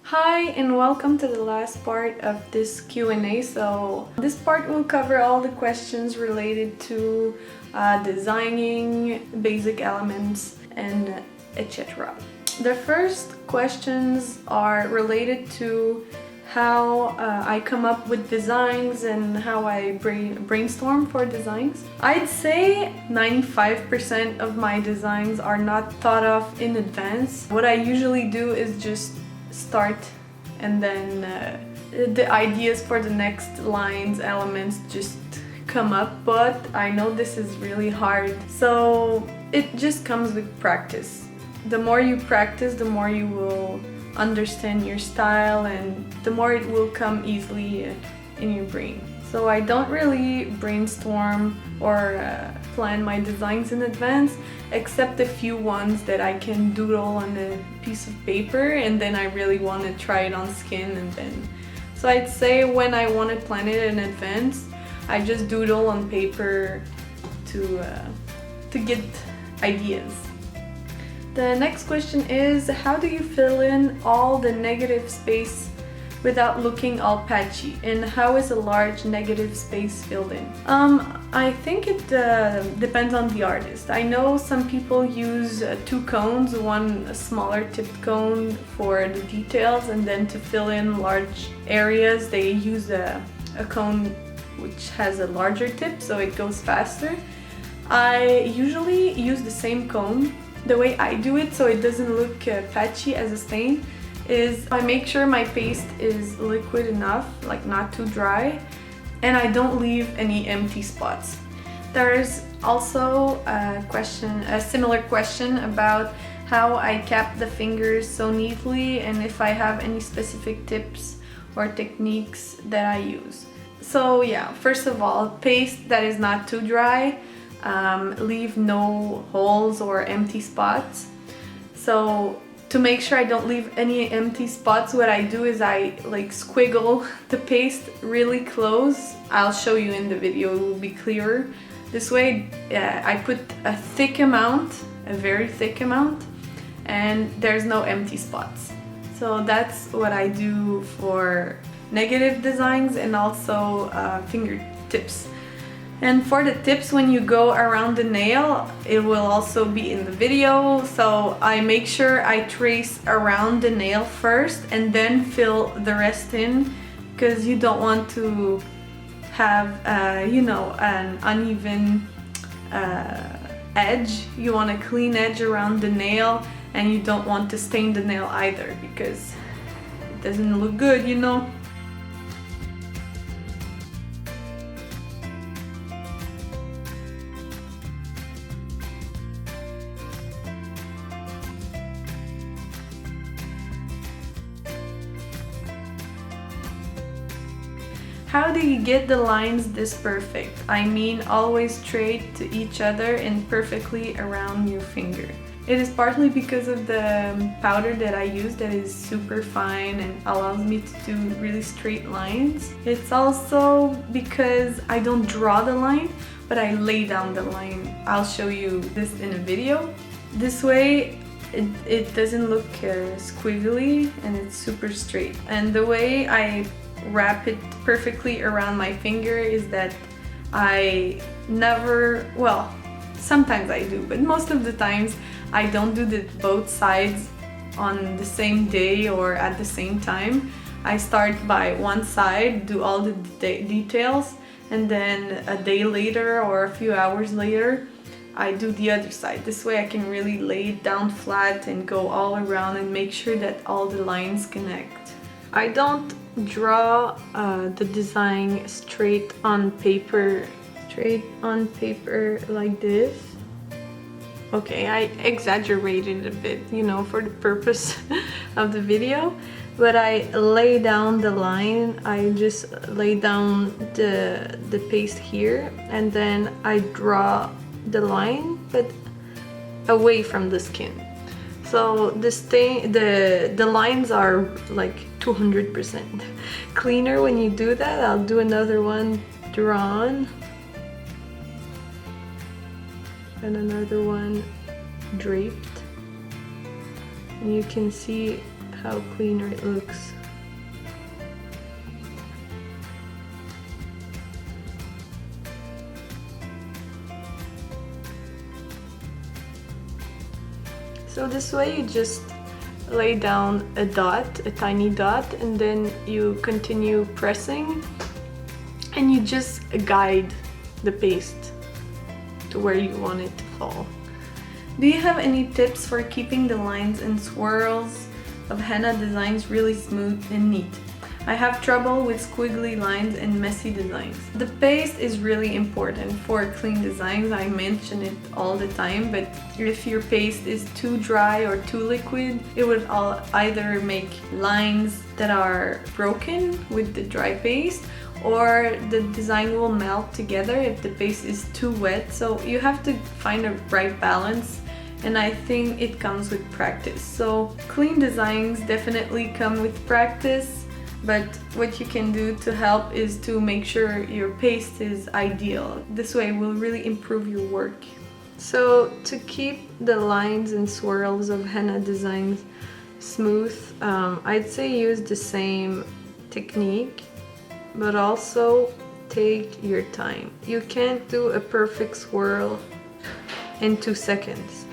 Hi and welcome to the last part of this Q&A. So this part will cover all the questions related to designing, basic elements, and etc. The first questions are related to how I come up with designs and how I brainstorm for designs. I'd say 95% of my designs are not thought of in advance. What I usually do is just start and then the ideas for the next lines, elements just come up, but I know this is really hard. So it just comes with practice. The more you practice, the more you will understand your style and the more it will come easily in your brain. So I don't really brainstorm or plan my designs in advance, except a few ones that I can doodle on a piece of paper and then I really want to try it on skin and then. So I'd say when I want to plan it in advance, I just doodle on paper to get ideas. The next question is, how do you fill in all the negative space without looking all patchy, and how is a large negative space filled in? I think it depends on the artist. I know some people use two cones, one a smaller tipped cone for the details, and then to fill in large areas they use a cone which has a larger tip so it goes faster. I usually use the same cone. The way I do it so it doesn't look patchy as a stain is I make sure my paste is liquid enough, like not too dry, and I don't leave any empty spots. There's also a similar question about how I cap the fingers so neatly and if I have any specific tips or techniques that I use. So yeah, first of all, paste that is not too dry. Leave no holes or empty spots. So to make sure I don't leave any empty spots, what I do is I like squiggle the paste really close. I'll show you in the video, it will be clearer. This way I put a thick amount, a very thick amount, and there's no empty spots. So that's what I do for negative designs and also fingertips. And for the tips, when you go around the nail, it will also be in the video. So I make sure I trace around the nail first and then fill the rest in, because you don't want to have, an uneven edge. You want a clean edge around the nail, and you don't want to stain the nail either, because it doesn't look good, you know. How do you get the lines this perfect? I mean, always straight to each other and perfectly around your finger. It is partly because of the powder that I use that is super fine and allows me to do really straight lines. It's also because I don't draw the line, but I lay down the line. I'll show you this in a video. This way, it doesn't look squiggly and it's super straight. And the way I wrap it perfectly around my finger is that I never, well, sometimes I do, but most of the times I don't do both sides on the same day or at the same time. I start by one side, do all the details, and then a day later or a few hours later I do the other side. This way I can really lay it down flat and go all around and make sure that all the lines connect. I don't draw the design straight on paper like this. Okay, I exaggerated a bit, for the purpose of the video, but I lay down the line. I just lay down the paste here and then I draw the line, but away from the skin. So the lines are like 200% cleaner when you do that. I'll do another one drawn and another one draped, and you can see how cleaner it looks. So this way you just lay down a dot, a tiny dot, and then you continue pressing and you just guide the paste to where you want it to fall. Do you have any tips for keeping the lines and swirls of henna designs really smooth and neat? I have trouble with squiggly lines and messy designs. The paste is really important for clean designs. I mention it all the time, but if your paste is too dry or too liquid, it would either make lines that are broken with the dry paste, or the design will melt together if the paste is too wet. So you have to find a right balance, and I think it comes with practice. So clean designs definitely come with practice. But what you can do to help is to make sure your paste is ideal. This way it will really improve your work. So to keep the lines and swirls of henna designs smooth, I'd say use the same technique, but also take your time. You can't do a perfect swirl in 2 seconds.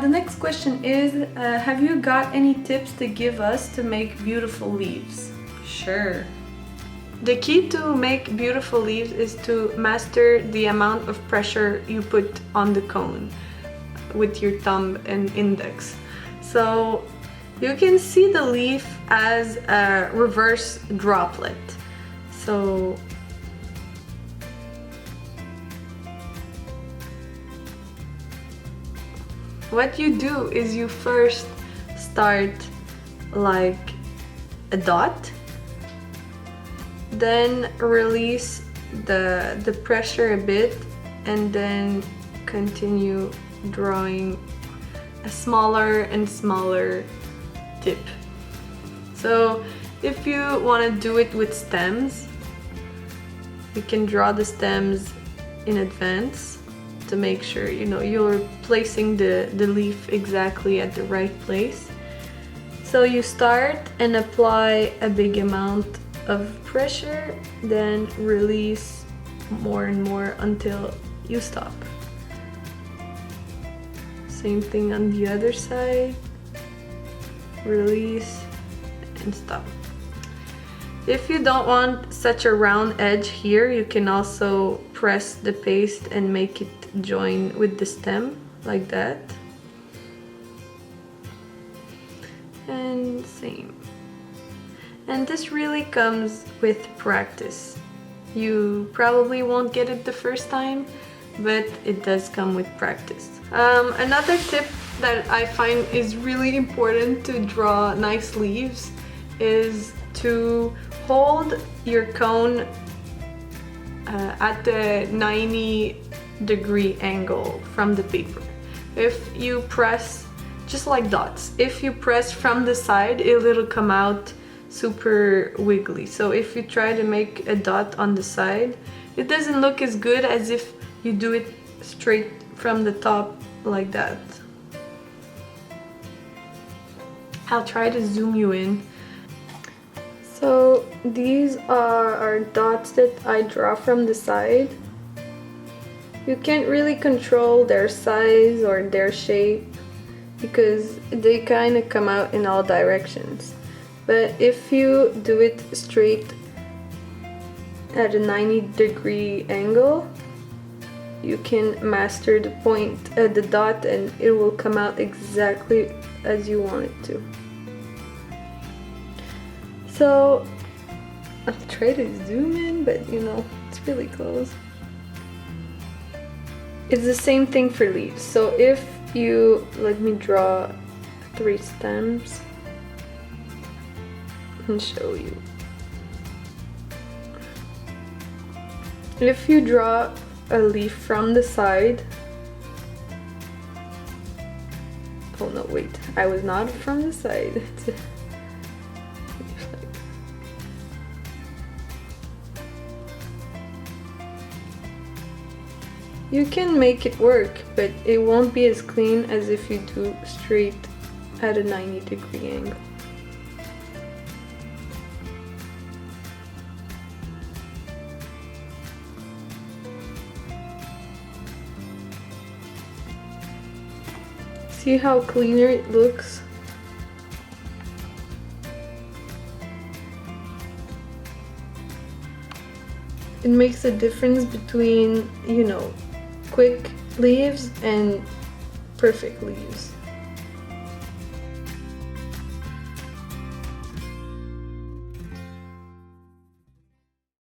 The next question is, have you got any tips to give us to make beautiful leaves? Sure. The key to make beautiful leaves is to master the amount of pressure you put on the cone with your thumb and index. So you can see the leaf as a reverse droplet. So what you do is you first start like a dot, then release the pressure a bit, and then continue drawing a smaller and smaller tip. So if you want to do it with stems, you can draw the stems in advance to make sure you're placing the leaf exactly at the right place. So you start and apply a big amount of pressure, then release more and more until you stop. Same thing on the other side, release and stop. If you don't want such a round edge here, you can also press the paste and make it join with the stem like that. And same. And this really comes with practice. You probably won't get it the first time, but it does come with practice. Another tip that I find is really important to draw nice leaves is to hold your cone at the 90-degree angle from the paper. If you press, just like dots, if you press from the side, it'll come out super wiggly. So if you try to make a dot on the side, it doesn't look as good as if you do it straight from the top like that. I'll try to zoom you in. So these are our dots that I draw from the side. You can't really control their size or their shape because they kind of come out in all directions. But if you do it straight at a 90-degree angle, you can master the point at the dot and it will come out exactly as you want it to. So I'll try to zoom in, but it's really close. It's the same thing for leaves. So if you let me draw 3 stems and show you. If you draw a leaf from the side, oh no, wait, I was not from the side. You can make it work, but it won't be as clean as if you do straight at a 90-degree angle. See how cleaner it looks? It makes a difference between, you know, quick leaves and perfect leaves.